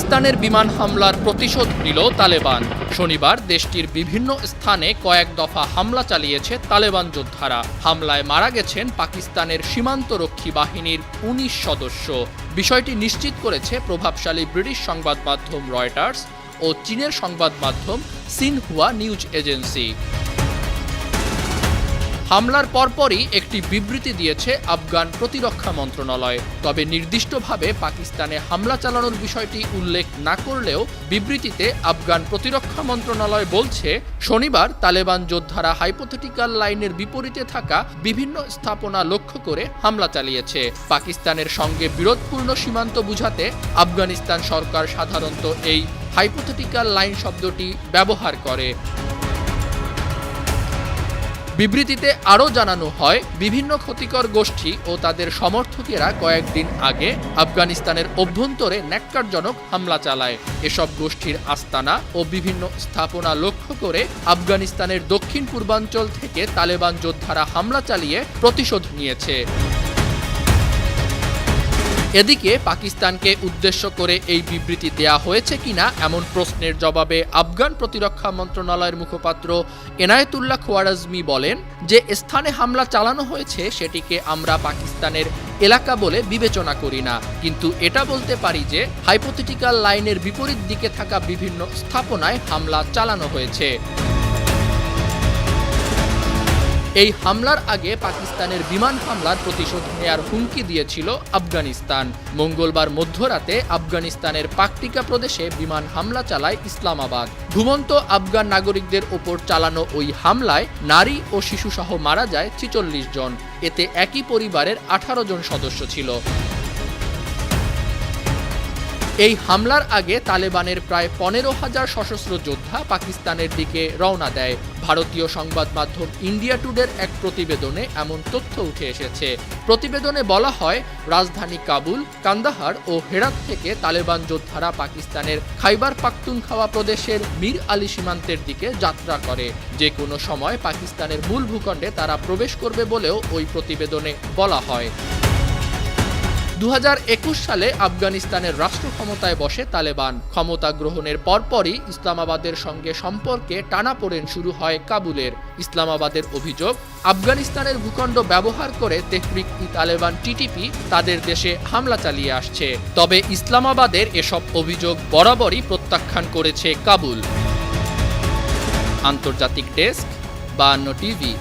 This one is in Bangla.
পাকিস্তানের বিমান হামলার প্রতিশোধ নিল তালেবান। শনিবার দেশটির বিভিন্ন স্থানে কয়েক দফা হামলা চালিয়েছে তালেবান যোদ্ধারা। হামলায় মারা গেছেন পাকিস্তানের সীমান্তরক্ষী বাহিনীর ১৯ সদস্য। বিষয়টি নিশ্চিত করেছে প্রভাবশালী ব্রিটিশ সংবাদ মাধ্যম রয়টার্স ও চীনের সংবাদ মাধ্যম সিনহুয়া নিউজ এজেন্সি। হামলার পরপরই একটি বিবৃতি দিয়েছে আফগান প্রতিরক্ষা মন্ত্রণালয়। তবে নির্দিষ্টভাবে পাকিস্তানে হামলা চালানোর বিষয়টি উল্লেখ না করলেও বিবৃতিতে আফগান প্রতিরক্ষা মন্ত্রণালয় বলছে, শনিবার তালেবান যোদ্ধারা হাইপোথেটিক্যাল লাইনের বিপরীতে থাকা বিভিন্ন স্থাপনা লক্ষ্য করে হামলা চালিয়েছে। পাকিস্তানের সঙ্গে বিরোধপূর্ণ সীমান্ত বুঝাতে আফগানিস্তান সরকার সাধারণত এই হাইপোথেটিক্যাল লাইন শব্দটি ব্যবহার করে। বিবৃতিতে আরও জানানো হয়, বিভিন্ন ক্ষতিকর গোষ্ঠী ও তাদের সমর্থকেরা কয়েকদিন আগে আফগানিস্তানের অভ্যন্তরে ন্যাক্কারজনক হামলা চালায়। এসব গোষ্ঠীর আস্তানা ও বিভিন্ন স্থাপনা লক্ষ্য করে আফগানিস্তানের দক্ষিণ পূর্বাঞ্চল থেকে তালেবান যোদ্ধারা হামলা চালিয়ে প্রতিশোধ নিয়েছে। এদিকে পাকিস্তানকে উদ্দেশ্য করে এই বিবৃতি দেয়া হয়েছে কিনা এমন প্রশ্নের জবাবে আফগান প্রতিরক্ষা মন্ত্রণালয়ের মুখপাত্র এনায়েতুল্লাহ খোয়ারাজমি বলেন যে স্থানে হামলা চালানো হয়েছে সেটিকে আমরা পাকিস্তানের এলাকা বলে বিবেচনা করি না, কিন্তু এটা বলতে পারি যে হাইপোথেটিক্যাল লাইনের বিপরীত দিকে থাকা বিভিন্ন স্থাপনায় হামলা চালানো হয়েছে। এই হামলার আগে পাকিস্তানের বিমান হামলার প্রতিশোধ নেয়ার হুমকি দিয়েছিল আফগানিস্তান। মঙ্গলবার মধ্যরাতে আফগানিস্তানের পাকটিকা প্রদেশে বিমান হামলা চালায় ইসলামাবাদ। ঘুমন্ত আফগান নাগরিকদের ওপর চালানো ওই হামলায় নারী ও শিশুসহ মারা যায় ৪৬ জন। এতে একই পরিবারের ১৮ জন সদস্য ছিল। এই হামলার আগে তালেবানের প্রায় ১৫,০০০ সশস্ত্র যোদ্ধা পাকিস্তানের দিকে রওনা দেয়। ভারতীয় সংবাদ মাধ্যম ইন্ডিয়া টুডের এক প্রতিবেদনে এমন তথ্য উঠে এসেছে। প্রতিবেদনে বলা হয়, রাজধানী কাবুল, কান্দাহার ও হেরাত থেকে তালেবান যোদ্ধারা পাকিস্তানের খাইবার পাখতুনখাওয়া প্রদেশের মীর আলী সীমান্তের দিকে যাত্রা করে। যে কোনো সময় পাকিস্তানের মূল ভূখণ্ডে তারা প্রবেশ করবে বলেও ওই প্রতিবেদনে বলা হয়। ২০২১ সালে আফগানিস্তানের রাষ্ট্র ক্ষমতায় বসে তালেবান। ক্ষমতা গ্রহণের পরপরই ইসলামাবাদের সঙ্গে সম্পর্কে টানাপোড়েন শুরু হয় কাবুলের। ইসলামাবাদের অভিযোগ, আফগানিস্তানের ভূখণ্ড ব্যবহার করে তেহরিক-ই-তালেবান টিটিপি তাদের দেশে হামলা চালিয়ে আসছে। তবে ইসলামাবাদের এসব অভিযোগ বরাবরই প্রত্যাখ্যান করেছে কাবুল। আন্তর্জাতিক ডেস্ক, ৫২ টিভি।